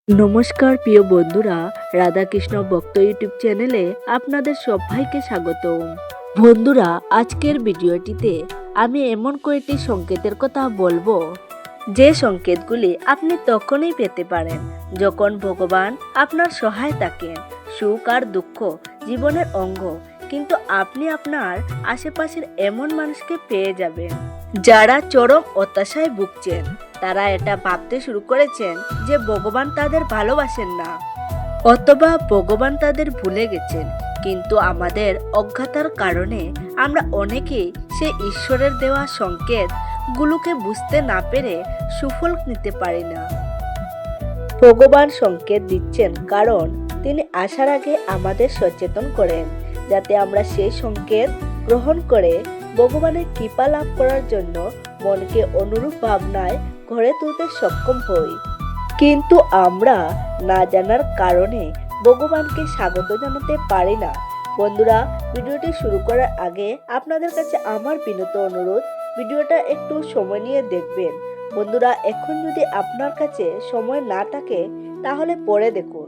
নমস্কার প্রিয় বন্ধুরা, রাধাকৃষ্ণ ভক্ত ইউটিউব চ্যানেলে আপনাদের সবাইকে স্বাগতম। বন্ধুরা, আজকের ভিডিওটিতে আমি এমন কয়েকটি সংকেতের কথা বলবো, যে সংকেতগুলি আপনি তখনই পেতে পারেন যখন ভগবান আপনার সহায় থাকেন। সুখ আর দুঃখ জীবনের অঙ্গ, কিন্তু আপনি আপনার আশেপাশের এমন মানুষকে পেয়ে যাবেন যারা চরম হতাশায় ভুগছেন। তারা এটা ভাবতে শুরু করেছেন যে ভগবান তাদের ভালোবাসেন না, অথবা ভগবান তাদের ভুলে গেছেন। কিন্তু আমাদের অজ্ঞতার কারণে আমরা অনেকেই সেই ঈশ্বরের দেওয়া সংকেত গুলোকে বুঝতে না পেরে সুফল নিতে পারি না। ভগবান সংকেত দিচ্ছেন কারণ তিনি আসার আগে আমাদের সচেতন করেন, যাতে আমরা সেই সংকেত গ্রহণ করে ভগবানের কৃপা লাভ করার জন্য মনকে অনুরূপ ভাবনায় গড়ে তুলতে সক্ষম হই। কিন্তু আমরা না জানার কারণে ভগবানকে স্বাগত জানাতে পারি না। বন্ধুরা, ভিডিওটি শুরু করার আগে আপনাদের কাছে আমার বিনীত অনুরোধ, ভিডিওটা একটু সময় নিয়ে দেখবেন। বন্ধুরা, এখন যদি আপনার কাছে সময় না থাকে তাহলে পরে দেখুন,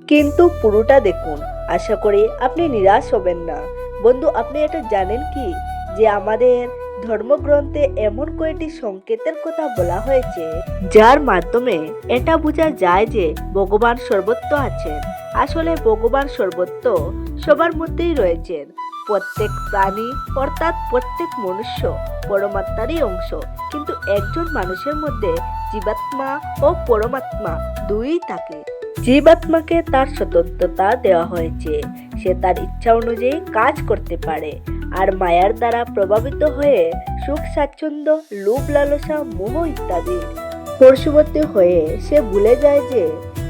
কিন্তু পুরোটা দেখুন। আশা করি আপনি নিরাশ হবেন না। বন্ধু, আপনি এটা জানেন কি যে আমাদের ধর্মগ্রন্থে এমন কয়েকটি সংকেতের কথা বলা হয়েছে যার মাধ্যমে এটা বোঝা যায় যে ভগবান সর্বত্র আছেন। আসলে ভগবান সর্বত্র সবার মধ্যেই রয়েছেন। প্রত্যেক প্রাণী অর্থাৎ প্রত্যেক মনুষ্য পরমাত্মারই অংশ, কিন্তু একজন মানুষের মধ্যে জীবাত্মা ও পরমাত্মা দুই থাকে। জীবাত্মাকে তার স্বতন্ত্রতা দেওয়া হয়েছে, সে তার ইচ্ছা অনুযায়ী কাজ করতে পারে, আর মায়ার দ্বারা প্রভাবিত হয়ে সুখ স্বাচ্ছন্দ্য, লোভ লালসা, মোহ ইত্যাদি বশবর্তী হয়ে সে ভুলে যায় যে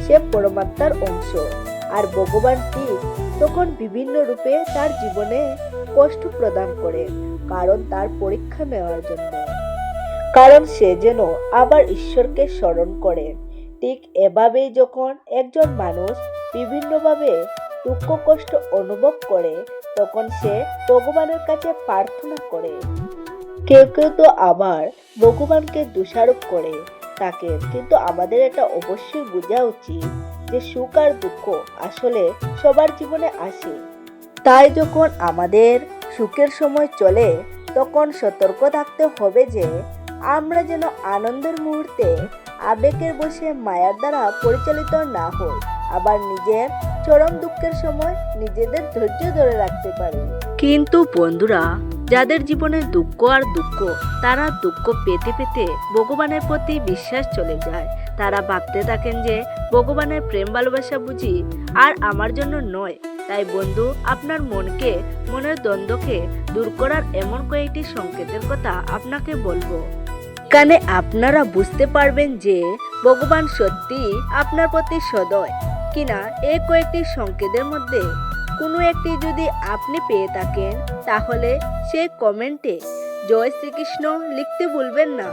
সে পরমাত্মার অংশ। আর ভগবান ঠিক তখন বিভিন্ন রূপে তার জীবনে কষ্ট প্রদান করে, কারণ তার পরীক্ষা নেওয়ার জন্য, কারণ সে যেন আবার ঈশ্বরকে স্মরণ করে। ঠিক এভাবেই যখন একজন মানুষ বিভিন্নভাবে দুঃখ কষ্ট অনুভব করে, তখন সে ভগবানের কাছে প্রার্থনা করে। কেউ কেউ তো আবার ভগবানকে দোষারোপ করে থাকে। কিন্তু আমাদের এটা অবশ্যই বোঝা উচিত যে সুখ আর দুঃখ আসলে সবার জীবনে আসে। তাই যখন আমাদের সুখের সময় চলে, তখন সতর্ক থাকতে হবে যে আমরা যেন আনন্দের মুহূর্তে আবেগের বশে মায়ার দ্বারা পরিচালিত না হই, আবার নিজের চরম দুঃখের সময় নিজেদের ধৈর্য ধরে রাখতে পারি। কিন্তু বন্ধুরা, যাদের জীবনে দুঃখ আর দুঃখ, তারা দুঃখ পেতে পেতে ভগবানের প্রতি বিশ্বাস চলে যায়। তারা ভাবতে থাকেন যে ভগবানের প্রেম ভালোবাসা বুঝি আর আমার জন্য নয়। তাই বন্ধু, আপনার মনের দ্বন্দ্বকে দূর করার এমন কয়েকটি সংকেতের কথা আপনাকে বলবো। এখানে আপনারা বুঝতে পারবেন যে ভগবান সত্যি আপনার প্রতি সদয় কিনা। এই কয়েকটি সংকেতের মধ্যে কোনো একটি যদি আপনি পেয়ে থাকেন, তাহলে সেই কমেন্টে জয় শ্রীকৃষ্ণ লিখতে ভুলবেন না।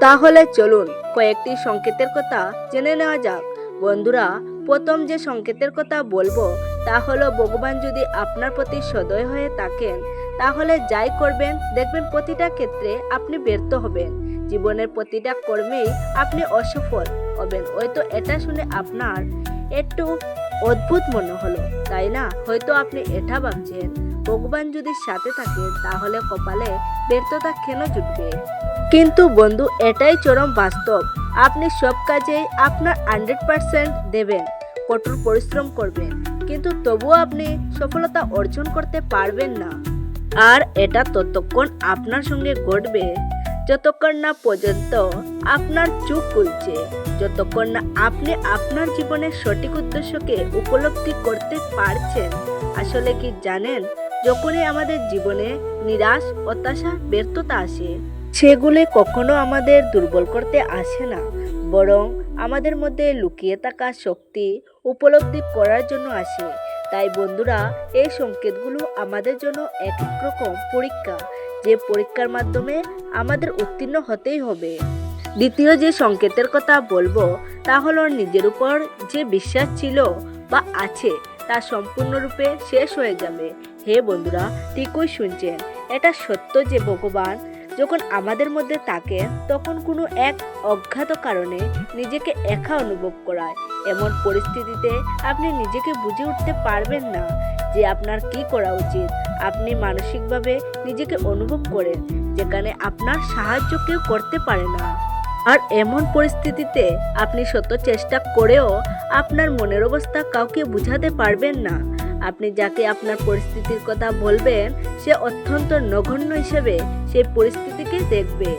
তাহলে চলুন কয়েকটি সংকেতের কথা জেনে নেওয়া যাক। বন্ধুরা, প্রথম যে সংকেতের কথা বলবো তা হলো, ভগবান যদি আপনার প্রতি সদয় হয়ে থাকেন, তাহলে যাই করবেন দেখবেন প্রতিটা ক্ষেত্রে আপনি ব্যর্থ হবেন। জীবনের প্রতিটা কর্মেই আপনি অসফল হবেন। হয়তো এটা শুনে আপনার একটু অদ্ভুত মনে হলো, তাই না? হয়তো আপনি এটা ভাবছেন, ভগবান যদি সাথে থাকে তাহলে কপালে ব্যর্থতা কেন জুটবে? কিন্তু বন্ধু, এটাই চরম বাস্তব। আপনি সব কাজেই আপনার 100% দেবেন, কঠোর পরিশ্রম করবেন, কিন্তু তবুও আপনি সফলতা অর্জন করতে পারবেন না। আর এটা ততক্ষণ আপনার সঙ্গে ঘটবে যতক্ষণ না পর্যন্ত আপনার চোখ খুলছে, যতক্ষণ না আপনি আপনার জীবনের সঠিক উদ্দেশ্যকে উপলব্ধি করতে পারছেন। আসলে কি জানেন, যখনই আমাদের জীবনে নিরাশ, হতাশা, ব্যর্থতা আসে, সেগুলি কখনো আমাদের দুর্বল করতে আসে না, বরং আমাদের মধ্যে লুকিয়ে থাকা শক্তি উপলব্ধি করার জন্য আসে। তাই বন্ধুরা, এই সংকেতগুলো আমাদের জন্য এক এক রকম পরীক্ষা, যে পরীক্ষার মাধ্যমে আমাদের উত্তীর্ণ হতেই হবে। দ্বিতীয় যে সংকেতের কথা বলবো তা হলো, নিজের উপর যে বিশ্বাস ছিল বা আছে তা সম্পূর্ণরূপে শেষ হয়ে যাবে। হে বন্ধুরা, ঠিকই শুনছেন, এটা সত্য যে ভগবান যখন আমাদের মধ্যে থাকে তখন কোনো এক অজ্ঞাত কারণে নিজেকে একা অনুভব করায়। এমন পরিস্থিতিতে আপনি নিজেকে বুঝে উঠতে পারবেন না যে আপনার কি করা উচিত। আপনি মানসিকভাবে নিজেকে অনুভব করেন যেখানে আপনার সাহায্য কেউ করতে পারে না। আর এমন পরিস্থিতিতে আপনি শত চেষ্টা করেও আপনার মনের অবস্থা কাউকে বোঝাতে পারবেন না। আপনি যাকে আপনার পরিস্থিতির কথা বলবেন সে অত্যন্ত নগণ্য হিসেবে সেই পরিস্থিতিকে দেখবে।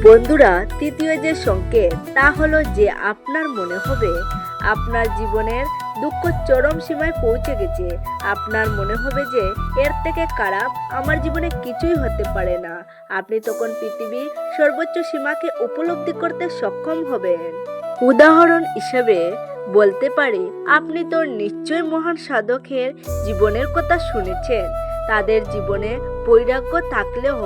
বন্ধুরা, তৃতীয় যে সংকেত তা হলো যে আপনার মনে হবে আপনার জীবনের দুঃখ চরম সীমায় পৌঁছে গেছে। আপনার মনে হবে যে এর থেকে খারাপ আমার জীবনে কিছুই হতে পারে না। আপনি তখন পৃথিবীর সর্বোচ্চ সীমাকে উপলব্ধি করতে সক্ষম হবেন। উদাহরণ হিসেবে বলতে পারি, আপনি তো নিশ্চয়ই মহান সাধকের জীবনের কথা শুনেছেন। তাদের জীবনে বৈরাগ্য থাকলেও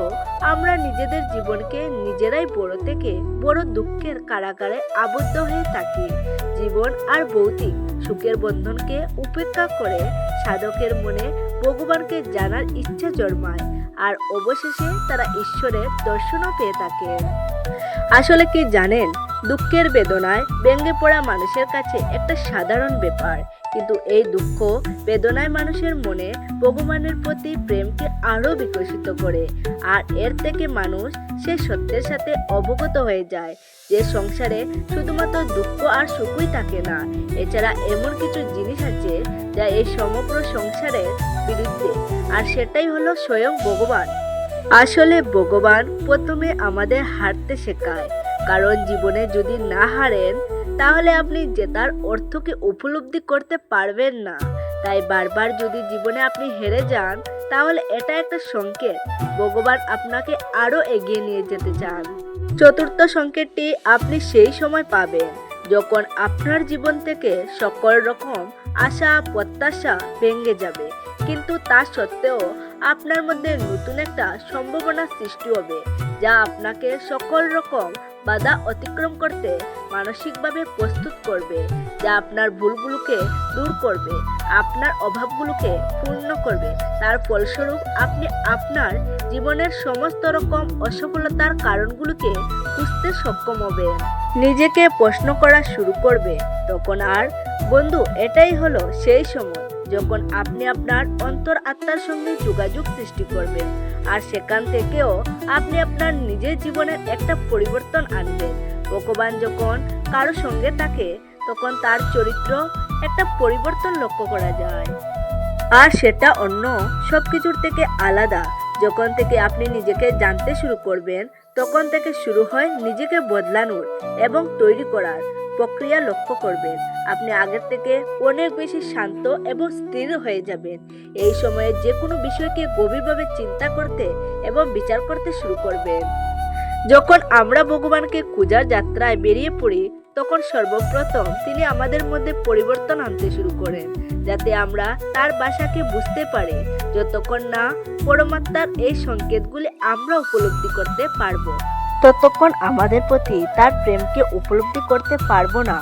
আমরা নিজেদের জীবনকে নিজেরাই বড় থেকে বড় দুঃখের কারাগারে আবদ্ধ হয়ে থাকি। জীবন আর ভৌতিক সুখের বন্ধনকে উপেক্ষা করে সাধকের মনে ভগবানকে জানার ইচ্ছা জন্মায়, আর অবশেষে তারা ঈশ্বরের দর্শনও পেয়ে থাকেন। আসলে কি জানেন, দুঃখের বেদনায় ভেঙে পড়া মানুষের কাছে একটা সাধারণ ব্যাপার, কিন্তু এই দুঃখ বেদনায় মানুষের মনে ভগবানের প্রতি প্রেমকে আরো বিকশিত করে। আর এর থেকে মানুষ সে সত্যের সাথে অবগত হয়ে যায় যে সংসারে শুধুমাত্র দুঃখ আর সুখই থাকে না, এছাড়া এমন কিছু জিনিস আছে যা এই সমগ্র সংসারের বিরুদ্ধে, আর সেটাই হলো স্বয়ং ভগবান। আসলে ভগবান প্রথমে আমাদের হারতে শেখায়, কারণ জীবনে যদি না হারেন তাহলে আপনি জেতার অর্থকে উপলব্ধি করতে পারবেন না। তাই বারবার যদি জীবনে আপনি হেরে যান তাহলে এটা একটা সংকেত ভগবান আপনাকে আরো এগিয়ে নিয়ে যেতে চান। চতুর্থ সংকেতটি আপনি সেই সময় পাবেন যখন আপনার জীবন থেকে সকল রকম আশা প্রত্যাশা ভেঙে যাবে, কিন্তু তা সত্ত্বেও আপনার মধ্যে নতুন একটা সম্ভাবনা সৃষ্টি হবে যা আপনাকে সকল রকম বাধা অতিক্রম করতে মানসিকভাবে প্রস্তুত করবে, যা আপনার ভুলগুলোকে দূর করবে, আপনার অভাবগুলোকে পূর্ণ করবে। তার ফলস্বরূপ আপনি আপনার জীবনের সমস্ত রকম অসফলতার কারণগুলোকে খুঁজতে সক্ষম হবেন, নিজেকে প্রশ্ন করা শুরু করবে। তখন আর বন্ধু, এটাই হলো সেই সময় যখন আপনি আপনার অন্তর আত্মার সঙ্গে যোগাযোগ সৃষ্টি করবেন, আর সেখান থেকেও আপনি আপনার নিজের জীবনের একটা পরিবর্তন আনবেন। ভগবান যখন কারো সঙ্গে থাকে তখন তার চরিত্র একটা পরিবর্তন লক্ষ্য করা যায়, আর সেটা অন্য সবকিছুর থেকে আলাদা। যখন থেকে আপনি নিজেকে জানতে শুরু করবেন তখন থেকে শুরু হয় নিজেকে বদলানোর এবং তৈরি করার প্রক্রিয়া লক্ষ্য করবেন। আপনি আগের থেকে অনেক বেশি শান্ত এবং স্থির হয়ে যাবেন। এই সময়ে যে কোনো বিষয়কে গভীরভাবে চিন্তা করতে এবং বিচার করতে শুরু করবেন। যখন আমরা ভগবানকে খোঁজার যাত্রায় বেরিয়ে পড়ি তখন সর্বপ্রথম তিনি আমাদের মধ্যে পরিবর্তন আনতে শুরু করেন, যাতে আমরা তার ভাষাকে বুঝতে পারি। যতক্ষণ না পরমাত্মার এই সংকেতগুলি আমরা উপলব্ধি করতে পারবো ততক্ষণ আমাদের প্রতি তার প্রেমকে উপলব্ধি করতে পারবো না।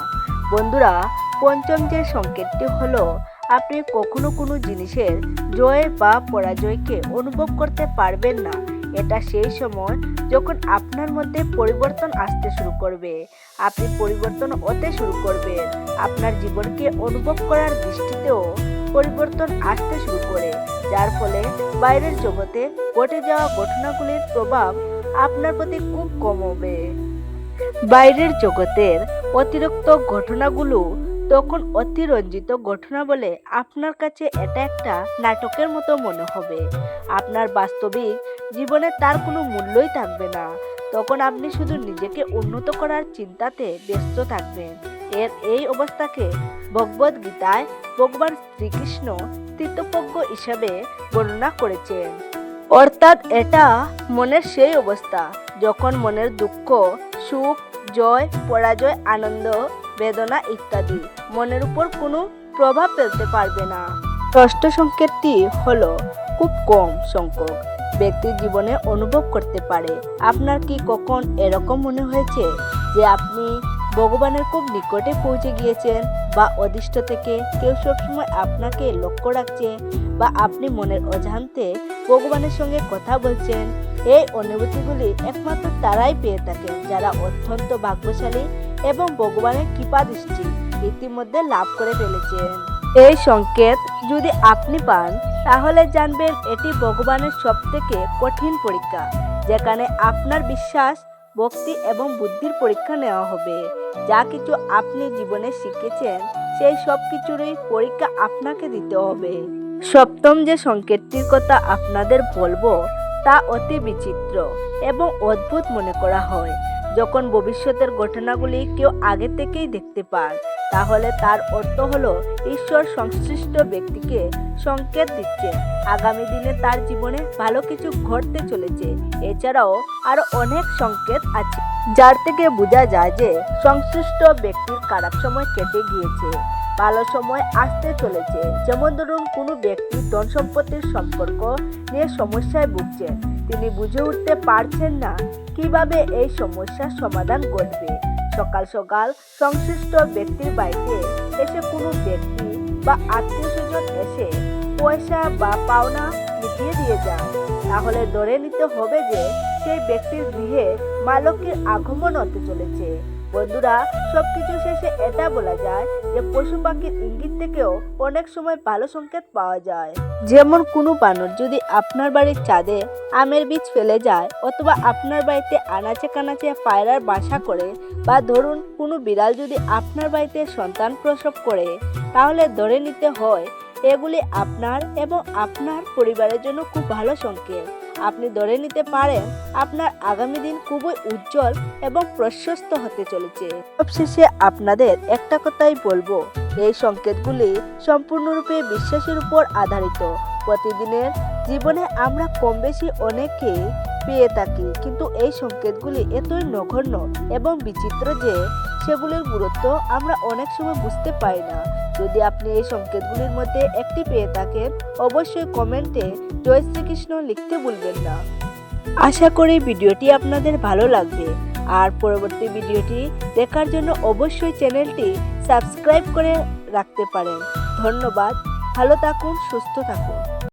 বন্ধুরা, পঞ্চম যে সংকেতটি হলো আপনি কখনো কোনো জিনিসের জয় বা পরাজয়কে অনুভব করতে পারবেন না। এটা সেই সময় যখন আপনার মধ্যে পরিবর্তন আসতে শুরু করবে, আপনি পরিবর্তন হতে শুরু করবেন। আপনার জীবনকে অনুভব করার দৃষ্টিতেও পরিবর্তন আসতে শুরু করে, যার ফলে বাইরের জগতে ঘটে যাওয়া ঘটনাগুলির প্রভাব আপনার প্রতি খুব কম হবে। বাইরের জগতের অতিরিক্ত ঘটনাগুলো তখন অতিরঞ্জিত ঘটনা বলে আপনার কাছে এটা একটা নাটকের মতো মনে হবে। আপনার বাস্তবিক জীবনে তার কোনো মূল্যই থাকবে না। তখন আপনি শুধু নিজেকে উন্নত করার চিন্তাতে ব্যস্ত থাকবেন। এই অবস্থাকে ভগবদ গীতায় ভগবান শ্রীকৃষ্ণ স্থিতপ্রজ্ঞ হিসাবে বর্ণনা করেছেন। অর্থাৎ এটা মনের সেই অবস্থা যখন মনের দুঃখ, সুখ, জয়, পরাজয়, আনন্দ, বেদনা ইত্যাদি মনের উপর কোনো প্রভাব ফেলতে পারবে না। ষষ্ঠ সংকেতটি হলো খুব কম সংখ্যক ব্যক্তির জীবনে অনুভব করতে পারে। আপনার কি কখন এরকম মনে হয়েছে যে আপনি ভগবানের খুব নিকটে পৌঁছে গিয়েছেন, বা অদৃষ্ট থেকে কেউ সবসময় আপনাকে লক্ষ্য রাখছে, বা আপনি মনের অজান্তে ভগবানের সঙ্গে কথা বলছেন? এই অনুভূতিগুলি একমাত্র তারাই পেয়ে থাকে যারা অত্যন্ত ভাগ্যশালী এবং ভগবানের কৃপা দৃষ্টি ইতিমধ্যে লাভ করে ফেলেছেন। এই সংকেত যদি আপনি পান তাহলে জানবেন এটি ভগবানের সবথেকে কঠিন পরীক্ষা, যেখানে আপনার বিশ্বাস, ভক্তি এবং বুদ্ধির পরীক্ষা নেওয়া হবে। যা কিছু আপনি জীবনে শিখেছেন সেই সব কিছুরই পরীক্ষা আপনাকে দিতে হবে। সপ্তম যে সংকেতটির কথা আপনাদের বলবো তা অতি বিচিত্র এবং অদ্ভুত মনে করা হয়। যখন ভবিষ্যতের ঘটনাগুলি কেউ আগে থেকেই দেখতে পান তাহলে তার অর্থ হলো ঈশ্বর সংশ্লিষ্ট ব্যক্তিকে সংকেত দিচ্ছে আগামী দিনে তার জীবনে ভালো কিছু ঘটতে চলেছে। এছাড়াও আরো অনেক সংকেত আছে যার থেকে বোঝা যায় যে সংশ্লিষ্ট ব্যক্তির খারাপ সময় কেটে গিয়েছে, ভালো সময় আসতে চলেছে। যেমন ধরুন, কোনো ব্যক্তি ধন সম্পত্তির সম্পর্ক নিয়ে সমস্যায় ভুগছেন, তিনি বুঝে উঠতে পারছেন না কিভাবে এই সমস্যার সমাধান ঘটবে। সকাল সকাল সংশ্লিষ্ট ব্যক্তির বাড়িতে এসে কোনো ব্যক্তি বা আত্মীয় স্বজন এসে পয়সা বা পাওনা মিটিয়ে দিয়ে যান, তাহলে ধরে নিতে হবে যে সেই ব্যক্তির গৃহে মা লক্ষ্মীর আগমন হতে চলেছে। বন্ধুরা, সবকিছু শেষে এটা বলা যায় যে পশু পাখির ইঙ্গিত থেকেও অনেক সময় ভালো সংকেত পাওয়া যায়। যেমন কোনো বানর যদি আপনার বাড়ির ছাদে আমের বীজ ফেলে যায়, অথবা আপনার বাড়িতে আনাচে কানাচে পায়রার বাসা করে, বা ধরুন কোনো বিড়াল যদি আপনার বাড়িতে সন্তান প্রসব করে, তাহলে ধরে নিতে হয় এগুলি আপনার এবং আপনার পরিবারের জন্য খুব ভালো সংকেত। আপনি ধরে নিতে পারেন আপনার আগামী দিন খুবই উজ্জ্বল এবং প্রশস্ত হতে চলেছে। সবশেষে আপনাদের একটা কথাই বলবো, এই সংকেতগুলি সম্পূর্ণরূপে বিশ্বাসের উপর আধারিত। প্রতিদিনের জীবনে আমরা কম বেশি অনেকেই পেয়ে থাকি, কিন্তু এই সংকেতগুলি এতই নগণ্য এবং বিচিত্র যে সেগুলির গুরুত্ব আমরা অনেক সময় বুঝতে পারি না। যদি আপনি এই সংকেতগুলির মধ্যে একটি পেয়ে থাকেন, অবশ্যই কমেন্টে জয় শ্রীকৃষ্ণ লিখতে ভুলবেন না। আশা করি ভিডিওটি আপনাদের ভালো লাগবে, আর পরবর্তী ভিডিওটি দেখার জন্য অবশ্যই চ্যানেলটি সাবস্ক্রাইব করে রাখতে পারেন। ধন্যবাদ। ভালো থাকুন, সুস্থ থাকুন।